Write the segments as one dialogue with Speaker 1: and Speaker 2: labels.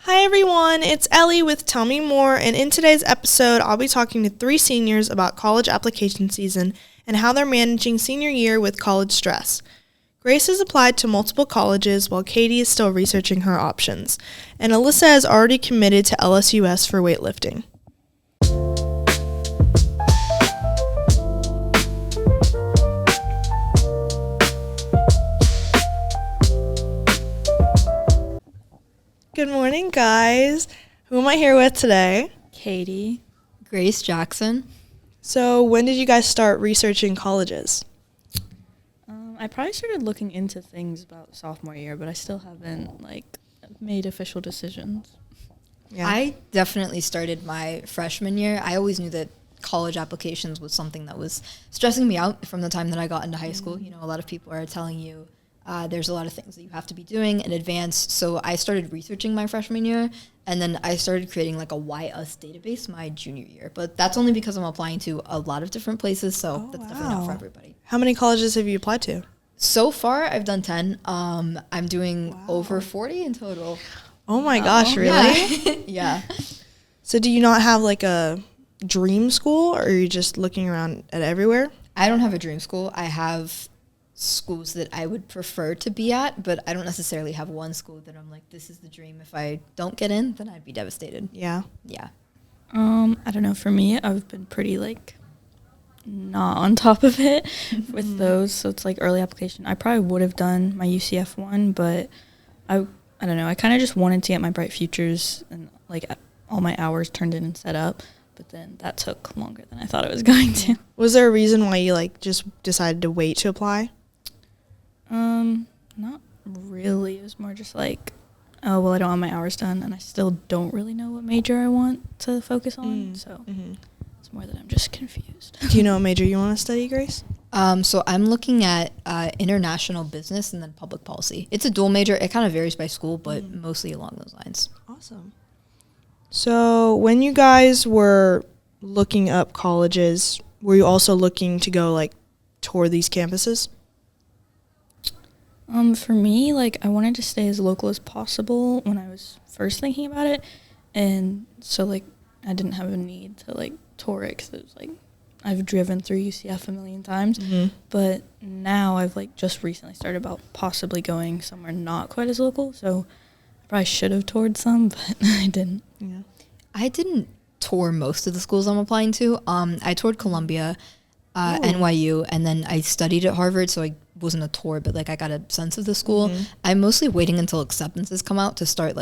Speaker 1: Hi everyone, it's Ellie with Tell Me More, and in today's episode, I'll be talking to 3 seniors about college application season and how they're managing senior year with college stress. Grace has applied to multiple colleges while Katie is still researching her options, and Alyssa has already committed to LSUS for weightlifting. Good morning, guys. Who am I here with today?
Speaker 2: Katie.
Speaker 3: Grace Jackson.
Speaker 1: So when did you guys start researching colleges?
Speaker 2: I probably started looking into things about sophomore year, but I still haven't made official decisions.
Speaker 1: Yeah.
Speaker 3: I definitely started my freshman year. I always knew that college applications was something that was stressing me out from the time that I got into high school. You know, a lot of people are telling you there's a lot of things that you have to be doing in advance. So I started researching my freshman year, and then I started creating like a Why Us database my junior year. But that's only because I'm applying to a lot of different places, so that's definitely not for everybody.
Speaker 1: How many colleges have you applied to?
Speaker 3: So far, I've done 10. I'm doing over 40 in total.
Speaker 1: Oh my gosh, really?
Speaker 3: Yeah. Yeah.
Speaker 1: So do you not have like a dream school, or are you just looking around at everywhere?
Speaker 3: I don't have a dream school. I have schools that I would prefer to be at, but I don't necessarily have one school that I'm like, this is the dream. If I don't get in, then I'd be devastated.
Speaker 1: Yeah.
Speaker 3: Yeah.
Speaker 2: I don't know. For me, I've been pretty not on top of it with those. So it's like early application. I probably would have done my UCF one, but I don't know. I kind of just wanted to get my Bright Futures and all my hours turned in and set up. But then that took longer than I thought it was going to.
Speaker 1: Was there a reason why you just decided to wait to apply?
Speaker 2: Not really. It was more just I don't have my hours done, and I still don't really know what major I want to focus on. So it's more that I'm just confused.
Speaker 1: Do you know what major you want to study, Grace?
Speaker 3: So I'm looking at international business and then public policy. It's a dual major. It kind of varies by school, but mostly along those lines.
Speaker 1: Awesome. So when you guys were looking up colleges, were you also looking to go tour these campuses?
Speaker 2: For me, I wanted to stay as local as possible when I was first thinking about it, and so I didn't have a need to tour it, because it was I've driven through UCF a million times, but now I've just recently started about possibly going somewhere not quite as local, so I probably should have toured some, but I didn't.
Speaker 1: Yeah.
Speaker 3: I didn't tour most of the schools I'm applying to. I toured Columbia, NYU, and then I studied at Harvard, so I wasn't a tour, but I got a sense of the school. I'm mostly waiting until acceptances come out to start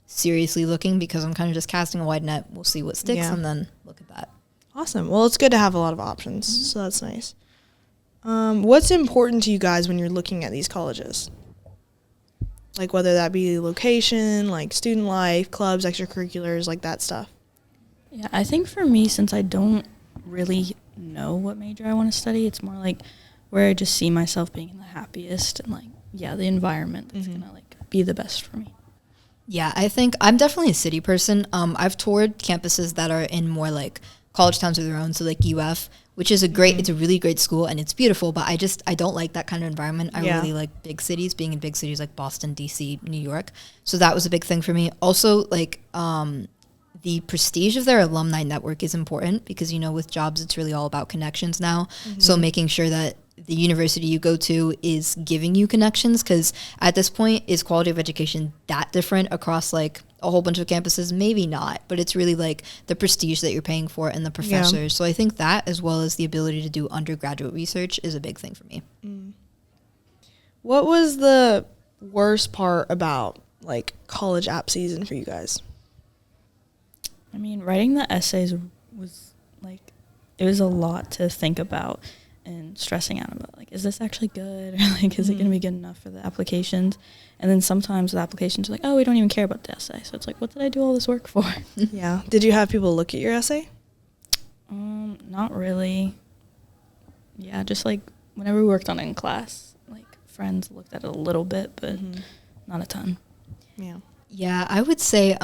Speaker 3: seriously looking, because I'm kind of just casting a wide net. We'll see what sticks, and then look at that.
Speaker 1: Awesome. Well, it's good to have a lot of options, so that's nice. What's important to you guys when you're looking at these colleges? Whether that be location, student life, clubs, extracurriculars, that stuff.
Speaker 2: Yeah, I think for me, since I don't really know what major I want to study, it's more where I just see myself being the happiest, and the environment that's gonna be the best for me.
Speaker 3: Yeah, I think I'm definitely a city person. I've toured campuses that are in more college towns of their own, so UF, which is it's a really great school and it's beautiful, but I don't like that kind of environment. I really like big cities, being in big cities like Boston, DC, New York. So that was a big thing for me. Also, the prestige of their alumni network is important, because, with jobs, it's really all about connections now. So making sure that the university you go to is giving you connections, because at this point, is quality of education that different across a whole bunch of campuses? Maybe not, but it's really the prestige that you're paying for and the professors. Yeah. So I think that, as well as the ability to do undergraduate research, is a big thing for me.
Speaker 1: What was the worst part about college app season for you guys?
Speaker 2: I mean, writing the essays was it was a lot to think about and stressing out about is this actually good, or is it going to be good enough for the applications? And then sometimes the applications are oh, we don't even care about the essay, so it's what did I do all this work for?
Speaker 1: Yeah. Did you have people look at your essay?
Speaker 2: Not really. Yeah, just whenever we worked on it in class, friends looked at it a little bit, but not a ton.
Speaker 3: Yeah, I would say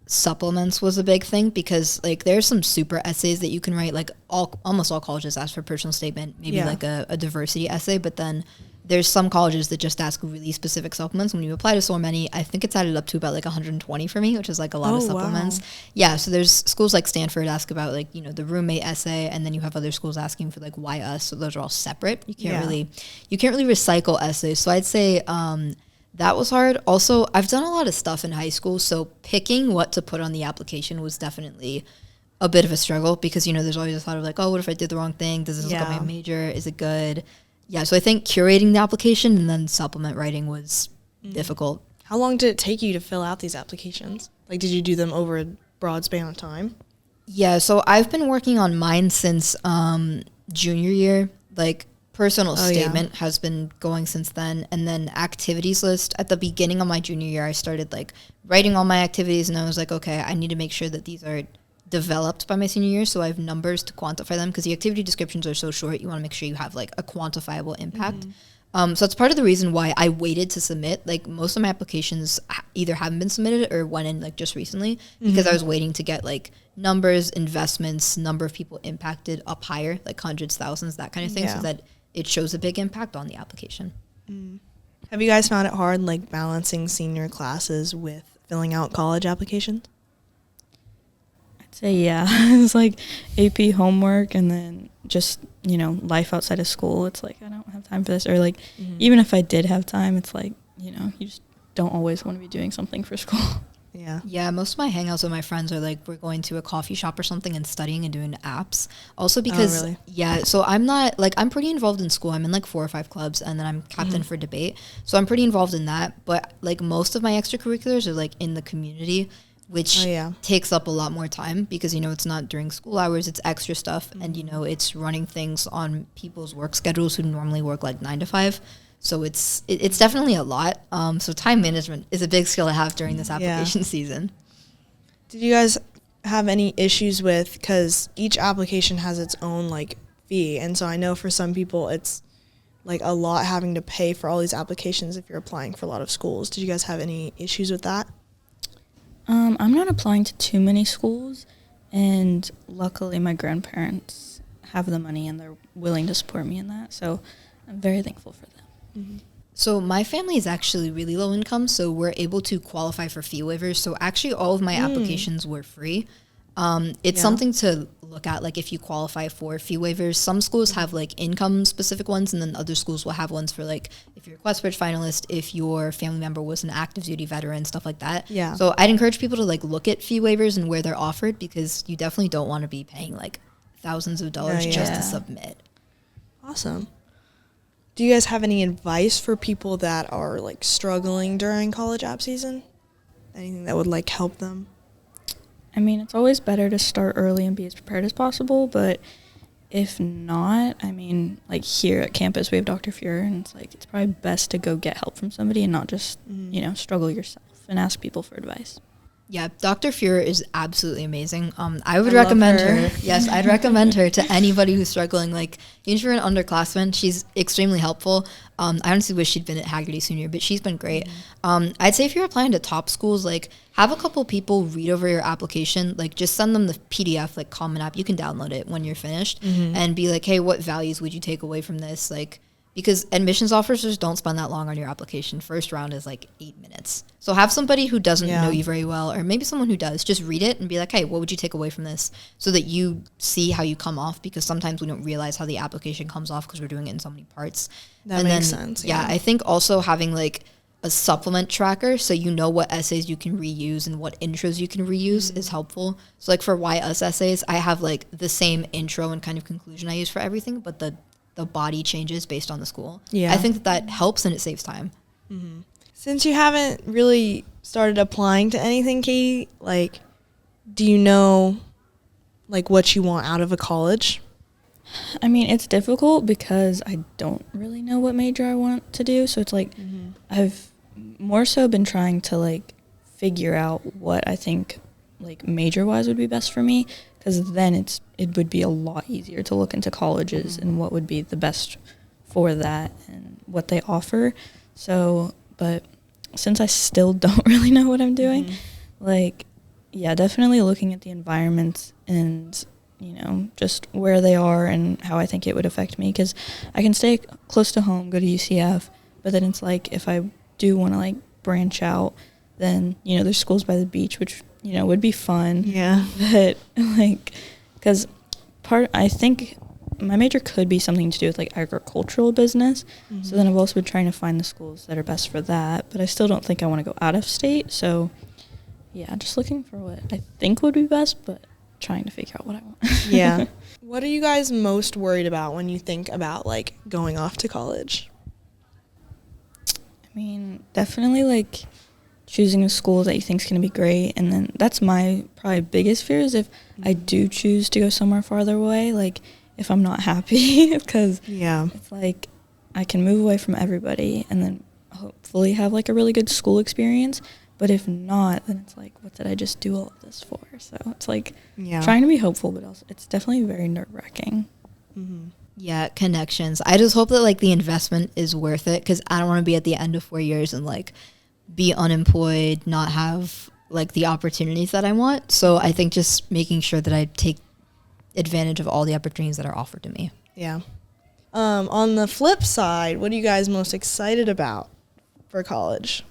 Speaker 3: supplements was a big thing, because there's some super essays that you can write. Almost all colleges ask for a personal statement, maybe a diversity essay, but then there's some colleges that just ask really specific supplements. When you apply to so many, I think it's added up to about like 120 for me, which is like a lot of supplements.
Speaker 1: Wow.
Speaker 3: Yeah, so there's schools like Stanford ask about like, you know, the roommate essay, and then you have other schools asking for like why us. So those are all separate. You can't really recycle essays. So I'd say that was hard. Also, I've done a lot of stuff in high school, so picking what to put on the application was definitely a bit of a struggle, because, you know, there's always a thought of like, oh, what if I did the wrong thing? Does this look at my major? Is it good? Yeah, so I think curating the application and then supplement writing was difficult.
Speaker 1: How long did it take you to fill out these applications? Like, did you do them over a broad span of time?
Speaker 3: Yeah, so I've been working on mine since junior year. Like, personal statement has been going since then. And then activities list. At the beginning of my junior year, I started, like, writing all my activities. And I was like, okay, I need to make sure that these are developed by my senior year, so I have numbers to quantify them, because the activity descriptions are so short. You want to make sure you have like a quantifiable impact. So that's part of the reason why I waited to submit. Like, most of my applications either haven't been submitted or went in like just recently, because I was waiting to get like numbers, investments, number of people impacted up higher, like hundreds, thousands, that kind of thing, so that it shows a big impact on the application.
Speaker 1: Have you guys found it hard, like, balancing senior classes with filling out college applications?
Speaker 2: Say yeah. It's like AP homework and then just, you know, life outside of school. It's like, I don't have time for this. Or like, even if I did have time, it's like, you know, you just don't always want to be doing something for school.
Speaker 3: Yeah, most of my hangouts with my friends are like, we're going to a coffee shop or something and studying and doing apps. Also because, so I'm not, like, I'm pretty involved in school. I'm in like 4 or 5 clubs, and then I'm captain for debate. So I'm pretty involved in that. But like, most of my extracurriculars are like in the community, which takes up a lot more time, because, you know, it's not during school hours, it's extra stuff. And, you know, it's running things on people's work schedules who normally work like 9 to 5. So it's definitely a lot. So time management is a big skill to have during this application season.
Speaker 1: Did you guys have any issues with, because each application has its own like fee, and so I know for some people it's like a lot having to pay for all these applications if you're applying for a lot of schools. Did you guys have any issues with that?
Speaker 2: I'm not applying to too many schools, and luckily my grandparents have the money and they're willing to support me in that, so I'm very thankful for them.
Speaker 3: So my family is actually really low income, so we're able to qualify for fee waivers. So actually all of my applications were free. It's something to look at, like, if you qualify for fee waivers. Some schools have like income specific ones, and then other schools will have ones for like if you're a Questbridge finalist, if your family member was an active duty veteran, stuff like that. So I'd encourage people to like look at fee waivers and where they're offered, because you definitely don't want to be paying like thousands of dollars just to submit.
Speaker 1: Awesome. Do you guys have any advice for people that are like struggling during college app season? Anything that would like help them?
Speaker 2: I mean, it's always better to start early and be as prepared as possible, but if not, I mean, like here at campus, we have Dr. Fuhrer, and it's like, it's probably best to go get help from somebody and not just, you know, struggle yourself and ask people for advice.
Speaker 3: Yeah, Dr. Fuhrer is absolutely amazing. I would recommend her. Yes, I'd recommend her to anybody who's struggling. Like, even if you're an underclassman, she's extremely helpful. I honestly wish she'd been at Haggerty sooner, but she's been great. I'd say if you're applying to top schools, like, have a couple people read over your application. Like, just send them the PDF, like, Common App. You can download it when you're finished and be like, hey, what values would you take away from this? Like, because admissions officers don't spend that long on your application. First round is like 8 minutes. So have somebody who doesn't know you very well, or maybe someone who does, just read it and be like, hey, what would you take away from this? So that you see how you come off, because sometimes we don't realize how the application comes off because we're doing it in so many parts.
Speaker 1: That makes sense.
Speaker 3: Yeah, I think also having like a supplement tracker, so you know what essays you can reuse and what intros you can reuse is helpful. So like for Why Us essays, I have like the same intro and kind of conclusion I use for everything, but the body changes based on the school. I think that helps and it saves time.
Speaker 1: Since you haven't really started applying to anything, Katie, like, do you know like what you want out of a college?
Speaker 2: I mean, it's difficult because I don't really know what major I want to do, so it's like I've more so been trying to like figure out what I think like major wise would be best for me, because then it would be a lot easier to look into colleges and what would be the best for that and what they offer. So, but since I still don't really know what I'm doing, like, yeah, definitely looking at the environments and just where they are and how I think it would affect me. Because I can stay close to home, go to UCF, but then it's like if I do want to like branch out, then there's schools by the beach, which would be fun.
Speaker 1: Yeah.
Speaker 2: But like, because I think my major could be something to do with like agricultural business. Mm-hmm. So then I've also been trying to find the schools that are best for that, but I still don't think I want to go out of state. So yeah, just looking for what I think would be best, but trying to figure out what I want.
Speaker 1: Yeah. What are you guys most worried about when you think about like going off to college?
Speaker 2: I mean, definitely like choosing a school that you think is going to be great. And then that's my probably biggest fear is if I do choose to go somewhere farther away, like if I'm not happy, because it's like I can move away from everybody and then hopefully have like a really good school experience. But if not, then it's like, what did I just do all of this for? So it's like trying to be hopeful, but also it's definitely very nerve-wracking.
Speaker 3: Mm-hmm. Yeah, connections. I just hope that like the investment is worth it, because I don't want to be at the end of 4 years and like be unemployed, not have like the opportunities that I want. So I think just making sure that I take advantage of all the opportunities that are offered to me. Yeah.
Speaker 1: On the flip side, what are you guys most excited about for college?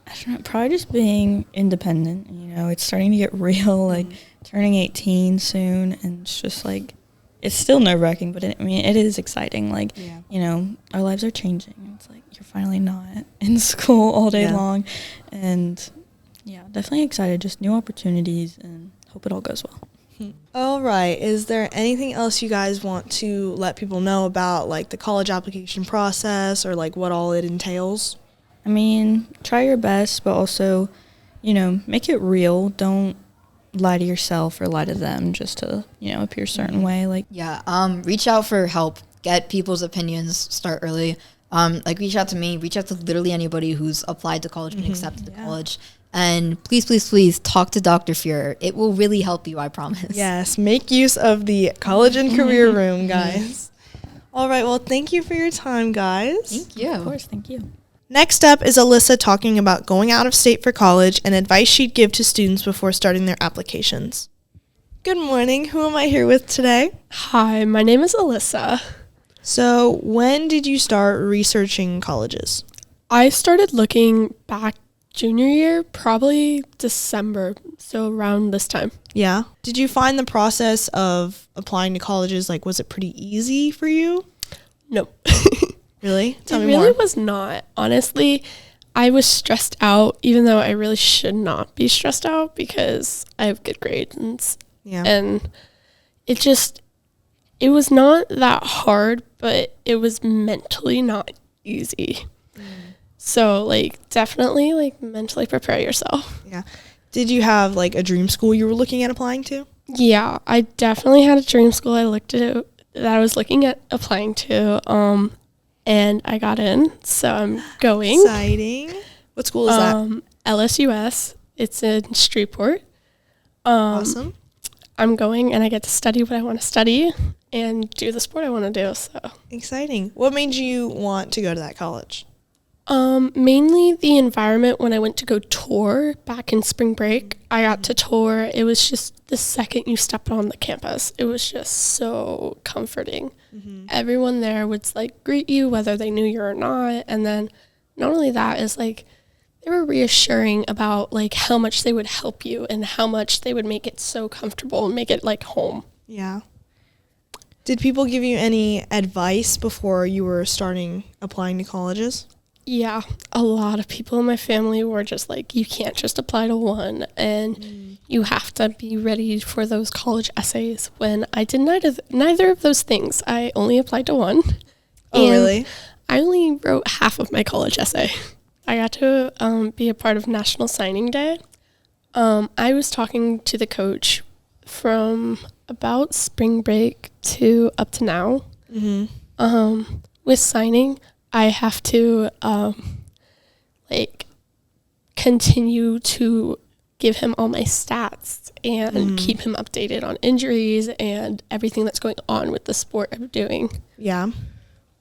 Speaker 2: I don't know, probably just being independent. It's starting to get real, like turning 18 soon, and it's just like, it's still nerve-wracking, but it is exciting. Like, our lives are changing. It's like, you're finally not in school all day long. And yeah, definitely excited, just new opportunities, and hope it all goes well.
Speaker 1: All right. Is there anything else you guys want to let people know about, like the college application process or like what all it entails?
Speaker 2: I mean, try your best, but also, make it real. Don't lie to yourself or lie to them just to, appear a certain way. Like,
Speaker 3: reach out for help, get people's opinions, start early. Reach out to me, reach out to literally anybody who's applied to college and accepted to college. And please, please, please talk to Dr. Fuhrer. It will really help you, I promise.
Speaker 1: Yes, make use of the college and career room, guys. All right, well, thank you for your time, guys.
Speaker 3: Thank you.
Speaker 2: Of course, thank you.
Speaker 1: Next up is Alyssa talking about going out of state for college and advice she'd give to students before starting their applications. Good morning. Who am I here with today?
Speaker 4: Hi, my name is Alyssa.
Speaker 1: So when did you start researching colleges?
Speaker 4: I started looking back junior year, probably December, so around this time.
Speaker 1: Yeah. Did you find the process of applying to colleges, like, was it pretty easy for you?
Speaker 4: No.
Speaker 1: Really? Tell me
Speaker 4: more. It
Speaker 1: more.
Speaker 4: really was not. Honestly, I was stressed out, even though I really should not be stressed out because I have good grades. And it was not that hard, but it was mentally not easy. So, like, definitely, like, mentally prepare yourself.
Speaker 1: Yeah. Did you have, like, a dream school you were looking at applying to?
Speaker 4: Yeah, I definitely had a dream school that I was looking at applying to. And I got in, so I'm going.
Speaker 1: Exciting. What school is that?
Speaker 4: LSUS. It's in Shreveport.
Speaker 1: Awesome.
Speaker 4: I'm going, and I get to study what I want to study and do the sport I want to do. So
Speaker 1: exciting. What made you want to go to that college?
Speaker 4: Mainly the environment. When I went to go tour back in spring break, I got to tour. It was just the second you stepped on the campus, it was just so comforting. Everyone there would like greet you whether they knew you or not, and then not only that is like they were reassuring about like how much they would help you and how much they would make it so comfortable and make it like home.
Speaker 1: Yeah. Did people give you any advice before you were starting applying to colleges?
Speaker 4: Yeah, a lot of people in my family were just like, you can't just apply to one, and you have to be ready for those college essays. When I did neither of those things. I only applied to one.
Speaker 1: Oh, really?
Speaker 4: I only wrote half of my college essay. I got to be a part of National Signing Day. I was talking to the coach from about spring break to up to now. With signing, I have to continue to give him all my stats and keep him updated on injuries and everything that's going on with the sport I'm doing.
Speaker 1: Yeah.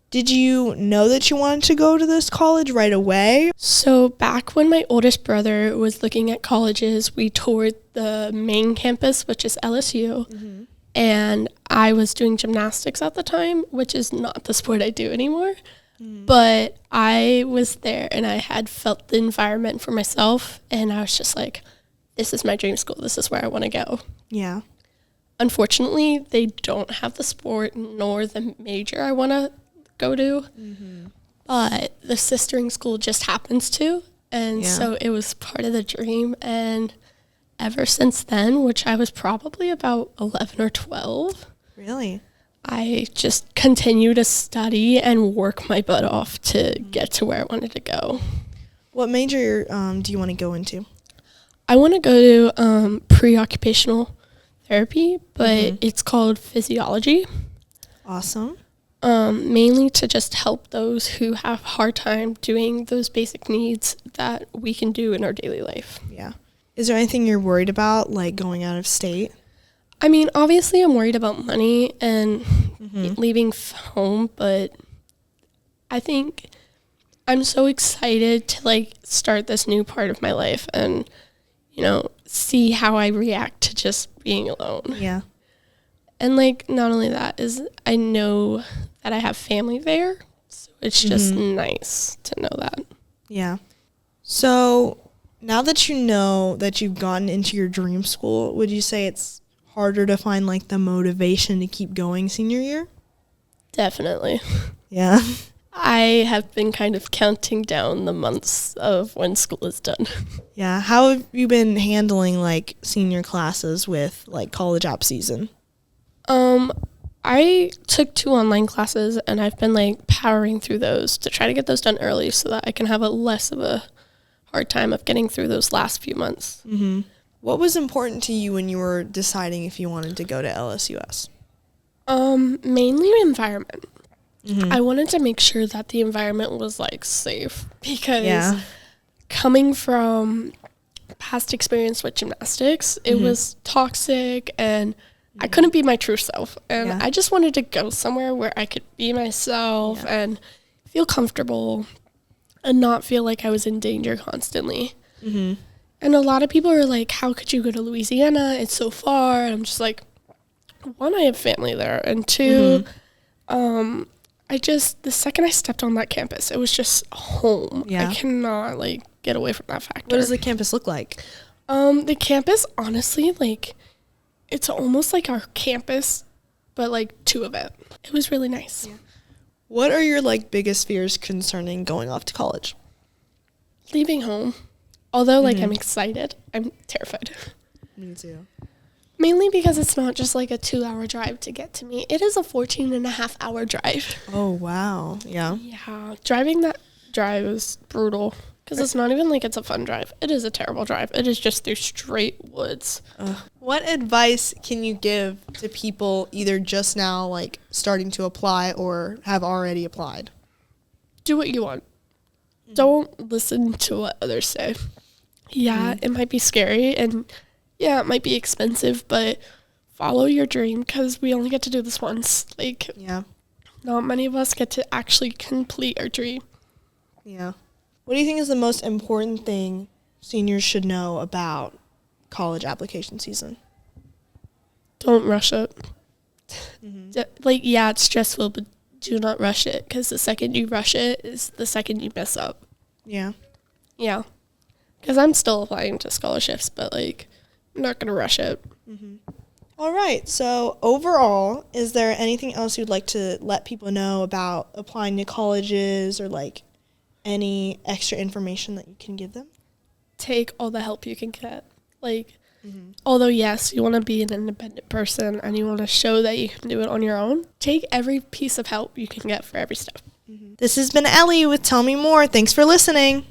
Speaker 1: Did you know that you wanted to go to this college right away?
Speaker 4: So back when my oldest brother was looking at colleges, we toured the main campus, which is LSU, and I was doing gymnastics at the time, which is not the sport I do anymore. But I was there and I had felt the environment for myself, and I was just like, this is my dream school. This is where I want to go.
Speaker 1: Yeah.
Speaker 4: Unfortunately, they don't have the sport nor the major I want to go to, but the sistering school just happens to, and so it was part of the dream. And ever since then, which I was probably about 11 or 12,
Speaker 1: Really?
Speaker 4: I just continue to study and work my butt off to get to where I wanted to go.
Speaker 1: What major do you want to go into?
Speaker 4: I want to go to pre-occupational therapy, but it's called physiology.
Speaker 1: Awesome.
Speaker 4: Mainly to just help those who have a hard time doing those basic needs that we can do in our daily life.
Speaker 1: Yeah. Is there anything you're worried about, like going out of state?
Speaker 4: I mean, obviously I'm worried about money and leaving home, but I think I'm so excited to like start this new part of my life and, you know, see how I react to just being alone.
Speaker 1: Yeah.
Speaker 4: And like, not only that is I know that I have family there, so it's just nice to know that.
Speaker 1: Yeah. So now that you know that you've gotten into your dream school, would you say it's harder to find like the motivation to keep going senior year?
Speaker 4: Definitely.
Speaker 1: Yeah.
Speaker 4: I have been kind of counting down the months of when school is done.
Speaker 1: Yeah. How have you been handling like senior classes with like college app season?
Speaker 4: I took 2 online classes and I've been like powering through those to try to get those done early so that I can have a less of a hard time of getting through those last few months.
Speaker 1: What was important to you when you were deciding if you wanted to go to LSUS?
Speaker 4: Mainly environment. I wanted to make sure that the environment was like safe because coming from past experience with gymnastics, it was toxic and I couldn't be my true self. And I just wanted to go somewhere where I could be myself and feel comfortable and not feel like I was in danger constantly. And a lot of people are like, how could you go to Louisiana? It's so far. And I'm just like, 1, I have family there. And 2, the second I stepped on that campus, it was just home. I cannot like get away from that factor.
Speaker 1: What does the campus look like?
Speaker 4: The campus, honestly, like, it's almost like our campus, but like 2 of it. It was really nice.
Speaker 1: What are your like biggest fears concerning going off to college?
Speaker 4: Leaving home. Although like I'm excited, I'm terrified.
Speaker 1: Me too.
Speaker 4: Mainly because it's not just like a 2-hour drive to get to me. It is a 14.5-hour drive.
Speaker 1: Oh, wow. Yeah.
Speaker 4: Yeah. Driving that drive is brutal because it's not even like it's a fun drive. It is a terrible drive. It is just through straight woods.
Speaker 1: What advice can you give to people either just now like starting to apply or have already applied?
Speaker 4: Do what you want. Don't listen to what others say. Yeah, it might be scary and yeah, it might be expensive, but follow your dream because we only get to do this once. Like, not many of us get to actually complete our dream.
Speaker 1: Yeah. What do you think is the most important thing seniors should know about college application season?
Speaker 4: Don't rush it. It's stressful, but do not rush it because the second you rush it is the second you mess up.
Speaker 1: Yeah.
Speaker 4: Yeah. Because I'm still applying to scholarships, but like, I'm not going to rush it.
Speaker 1: All right. So overall, is there anything else you'd like to let people know about applying to colleges or like any extra information that you can give them?
Speaker 4: Take all the help you can get. Like, although yes, you want to be an independent person and you want to show that you can do it on your own, take every piece of help you can get for every step.
Speaker 1: This has been Ellie with Tell Me More. Thanks for listening.